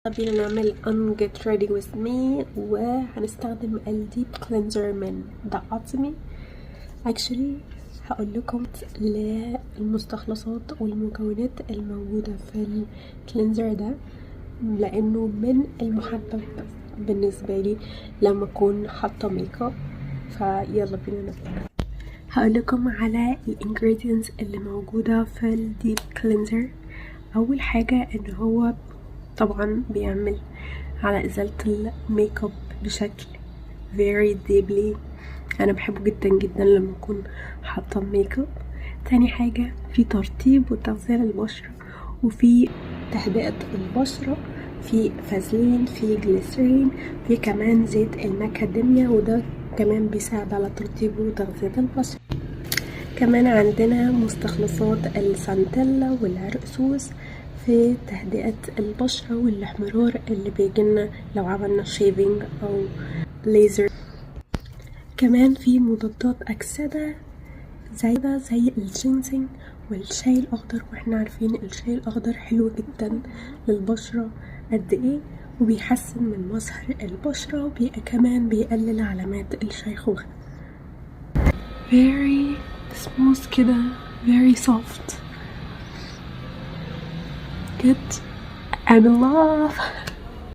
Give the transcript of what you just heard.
بينا نعمل get ready with me وهنستخدم الديب كلينزر من دعاتمي. actually هقول لكم المستخلصات والمكونات الموجودة في الكلينزر ده، لانه من المحبب بالنسبة لي لما اكون حاطة ميك اب. فيلا بينا نبدأ. هقول لكم على الانجريدينتس اللي موجودة في الديب كلينزر. اول حاجة ان هو طبعا بيعمل على ازالة الميك اب بشكل very deeply. انا بحبه جدا جدا لما اكون حاطه ميك اب. تاني حاجه في ترطيب وتغذيه للبشره، وفي تهدئه البشره، في فازلين، في جليسرين، في كمان زيت المكاديميا وده كمان بيساعد على ترطيب وتغذيه البشره. كمان عندنا مستخلصات السانتيلا والعرقسوس في تهدئة البشرة والاحمرار اللي بيجينا لو عملنا شيفينج أو ليزر. كمان في مضادات أكسدة زي الجينسينج والشاي الأخضر، واحنا عارفين الشاي الأخضر حلو جدا للبشرة قد ايه، وبيحسن من مظهر البشرة وكمان بيقلل علامات الشيخوخة. very smooth كده، very soft good. I'm in love.